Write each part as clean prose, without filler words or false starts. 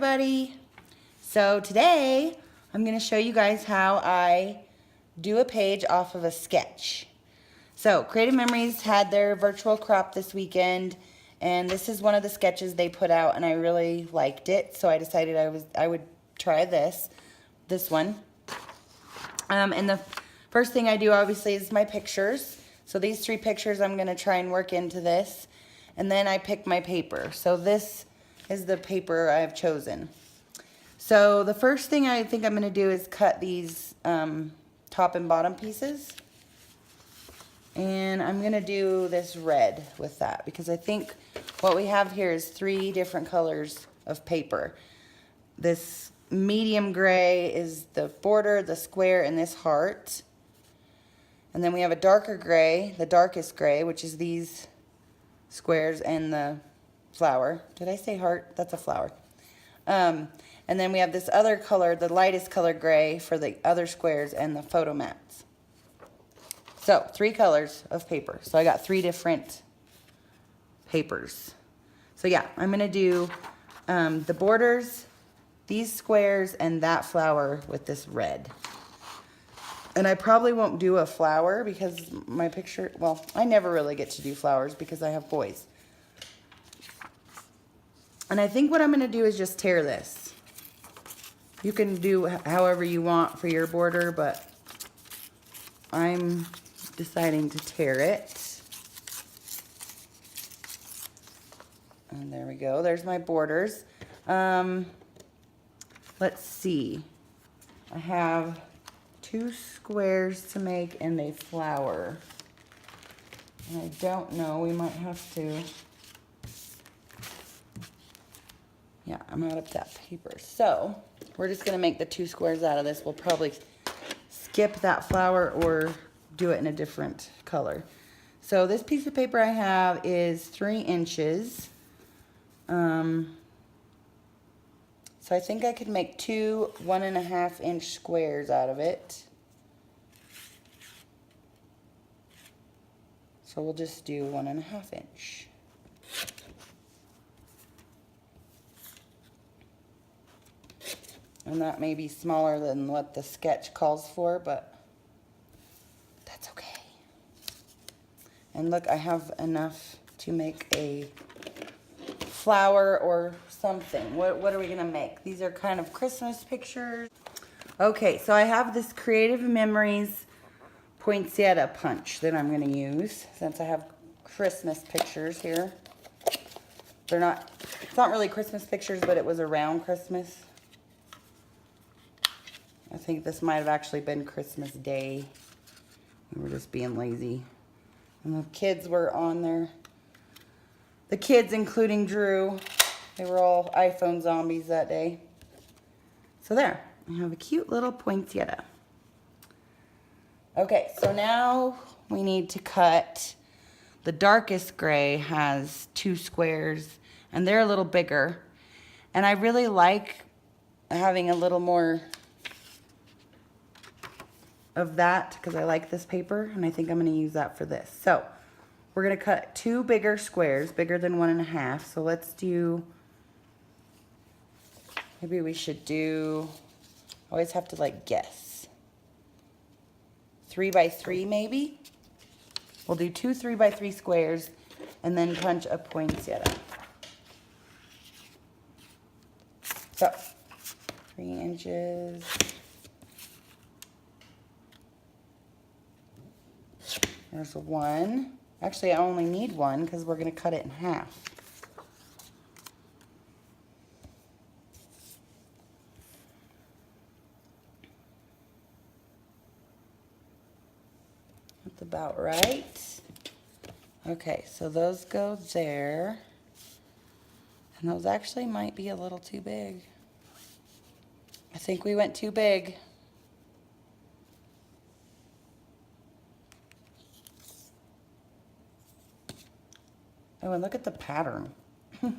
everybody. So today I'm going to show you guys how I do a page off of a sketch. So Creative Memories had their virtual crop this weekend, and this is one of the sketches they put out, and I really liked it, so I decided I would try this one. And the first thing I do obviously is my pictures. So these 3 pictures I'm going to try and work into this, and then I pick my paper. So this is the paper I've chosen. So the first thing I think I'm going to do is cut these top and bottom pieces. And I'm going to do this red with that because I think what we have here is 3 different colors of paper. This medium gray is the border, the square, and this heart. And then we have a darker gray, the darkest gray, which is these squares and the flower. Did I say heart? That's a flower. And then we have this other color, the lightest color gray for the other squares and the photo mats. So 3 colors of paper. So I got 3 different papers. So yeah, I'm going to do the borders, these squares, and that flower with this red. And I probably won't do a flower because my picture, well, I never really get to do flowers because I have boys. And I think what I'm going to do is just tear this. You can do however you want for your border, but I'm deciding to tear it. And there we go. There's my borders. Let's see. I have 2 squares to make and a flower. And I don't know. We might have to. Yeah, I'm out of that paper. So we're just going to make the 2 squares out of this. We'll probably skip that flower or do it in a different color. So this piece of paper I have is 3 inches. So I think I could make 2 1.5 inch squares out of it. So we'll just do 1.5 inch. And that may be smaller than what the sketch calls for, but that's okay. And look, I have enough to make a flower or something. What are we going to make? These are kind of Christmas pictures. Okay, so I have this Creative Memories poinsettia punch that I'm going to use since I have Christmas pictures here. It's not really Christmas pictures, but it was around Christmas. I think this might have actually been Christmas Day. We were just being lazy. And the kids were on there. The kids, including Drew, they were all iPhone zombies that day. So there, I have a cute little poinsettia. Okay, so now we need to cut. The darkest gray has 2 squares, and they're a little bigger. And I really like having a little more of that because I like this paper, and I think I'm going to use that for this. So we're going to cut 2 bigger squares, bigger than 1.5. So let's do, maybe we should do, I always have to like guess. 3 by 3 maybe? We'll do 2 3 by 3 squares and then punch a poinsettia. So 3 inches. There's 1. Actually, I only need 1 because we're going to cut it in half. That's about right. Okay, so those go there. And those actually might be a little too big. I think we went too big. Oh, and look at the pattern. We'll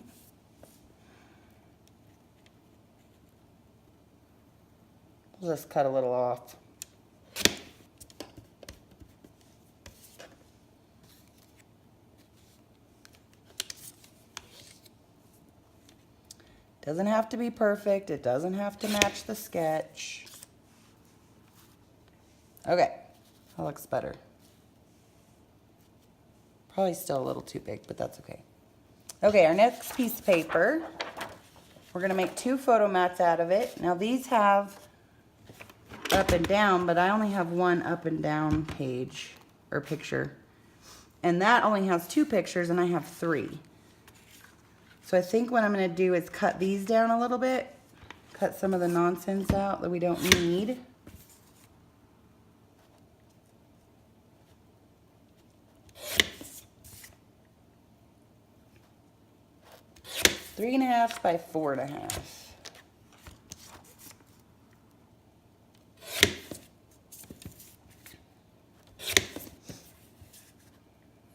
just cut a little off. Doesn't have to be perfect. It doesn't have to match the sketch. Okay, that looks better. Probably still a little too big, but that's okay. Okay, our next piece of paper, we're gonna make 2 photo mats out of it. Now these have up and down, but I only have 1 up and down page or picture. And that only has 2 pictures and I have 3. So I think what I'm gonna do is cut these down a little bit, cut some of the nonsense out that we don't need. Three and a half by 4.5.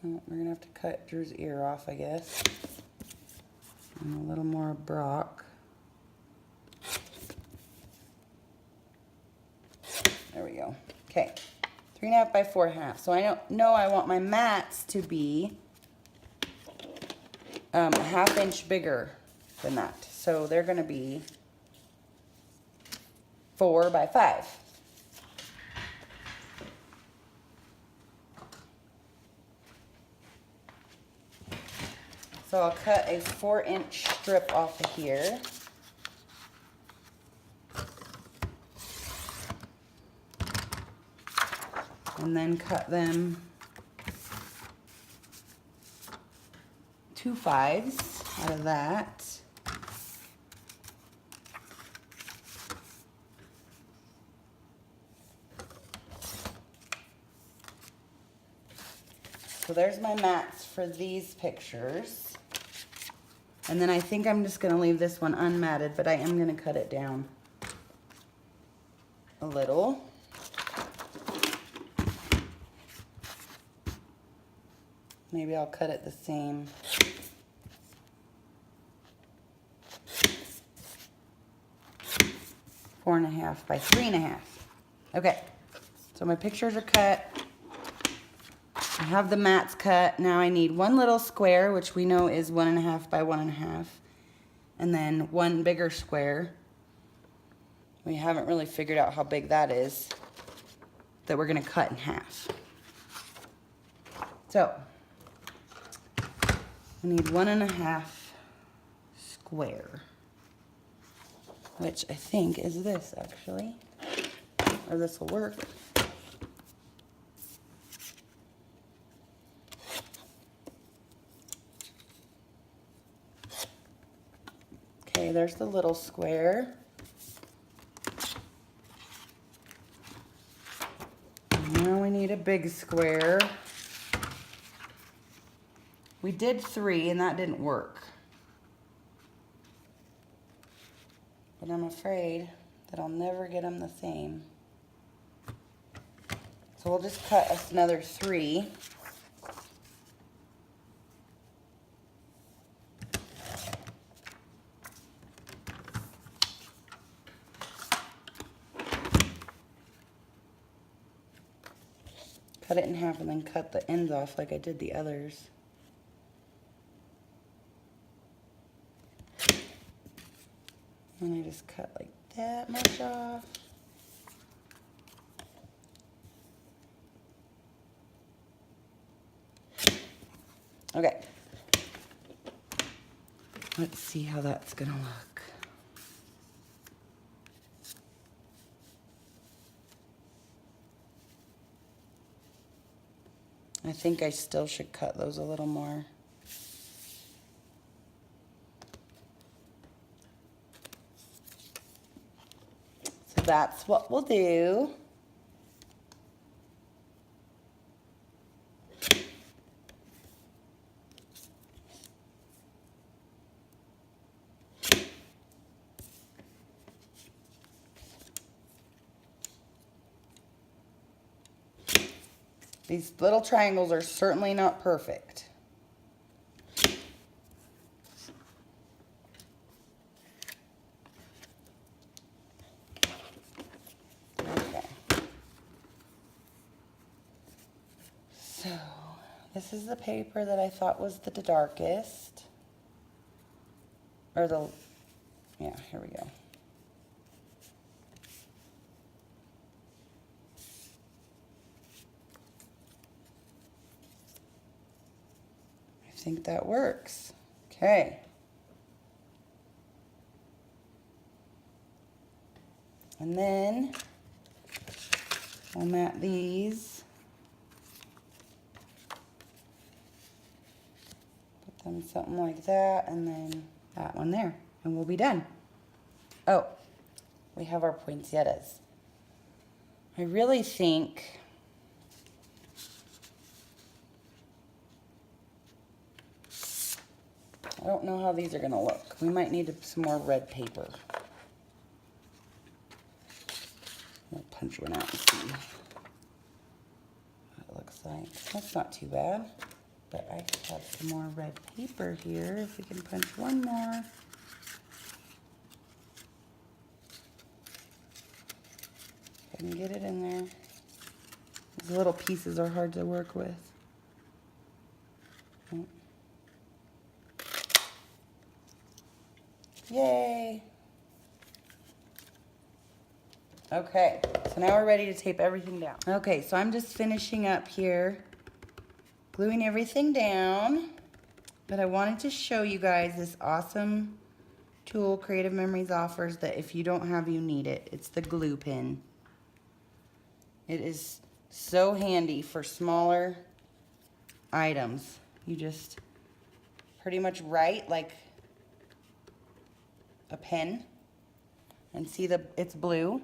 Oh, we're gonna have to cut Drew's ear off, I guess. And a little more Brock. There we go. Okay, 3.5 by 4.5. So I know I want my mats to be a 1/2 inch bigger than that. So they're gonna be 4 by 5. So I'll cut a 4-inch strip off of here. And then cut them 2 5s out of that. So there's my mats for these pictures. And then I think I'm just gonna leave this one unmatted, but I am gonna cut it down a little. Maybe I'll cut it the same. Four and a half by 3.5. Okay, so my pictures are cut. I have the mats cut. Now I need 1 little square, which we know is 1.5 by 1.5. And then 1 bigger square. We haven't really figured out how big that is, that we're gonna cut in half. So, I need 1.5 square, which I think is this actually, or this will work. Okay, there's the little square. Now we need a big square. We did 3 and that didn't work. But I'm afraid that I'll never get them the same. So we'll just cut us another 3. Cut it in half and then cut the ends off like I did the others. And I just cut like that much off. Okay. Let's see how that's gonna look. I think I still should cut those a little more. So that's what we'll do. These little triangles are certainly not perfect. Okay. So, this is the paper that I thought was the darkest. Or the Yeah, here we go. I think that works. Okay. And then we'll mat these. Put them something like that, and then that one there, and we'll be done. Oh, we have our poinsettias. I really think I don't know how these are gonna look. We might need some more red paper. I'll punch one out and see what it looks like. That's not too bad. But I have some more red paper here. If we can punch one more. If I can get it in there. These little pieces are hard to work with. Yay! Okay, so now we're ready to tape everything down. Okay, so I'm just finishing up here, gluing everything down, but I wanted to show you guys this awesome tool Creative Memories offers that if you don't have, you need it. It's the glue pin. It is so handy for smaller items. You just pretty much write like a pen and see it's blue,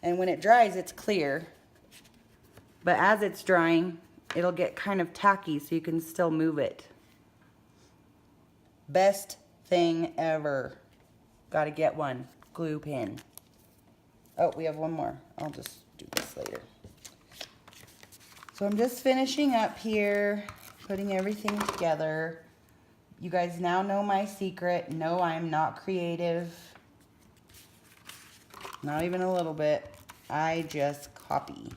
and when it dries it's clear, but as it's drying it'll get kind of tacky so you can still move it. Best thing ever. Gotta get one. Glue pin. Oh, we have one more. I'll just do this later. So I'm just finishing up here, putting everything together. You guys now know my secret. No, I'm not creative. Not even a little bit. I just copy.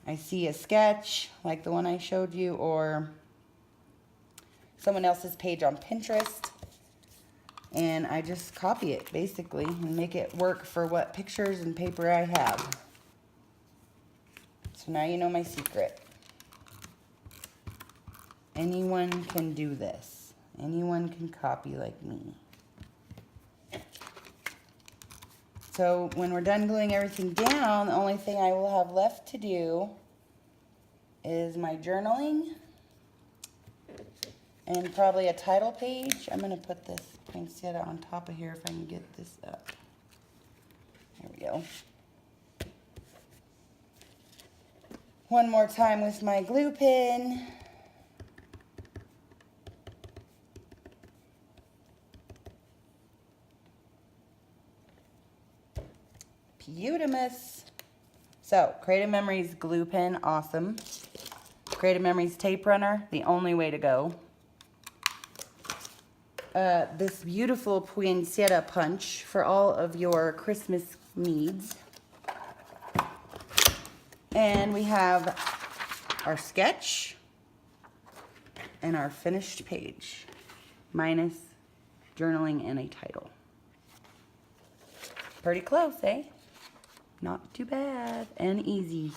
I see a sketch like the one I showed you or someone else's page on Pinterest, and I just copy it basically and make it work for what pictures and paper I have. So now you know my secret. Anyone can do this. Anyone can copy like me. So when we're done gluing everything down, the only thing I will have left to do is my journaling and probably a title page. I'm going to put this poinsettia on top of here if I can get this up. There we go. One more time with my glue pen. Beautimous. So, Creative Memories glue pen, awesome. Creative Memories tape runner, the only way to go. This beautiful poinsettia punch for all of your Christmas needs. And we have our sketch and our finished page, minus journaling and a title. Pretty close, eh? Not too bad and easy.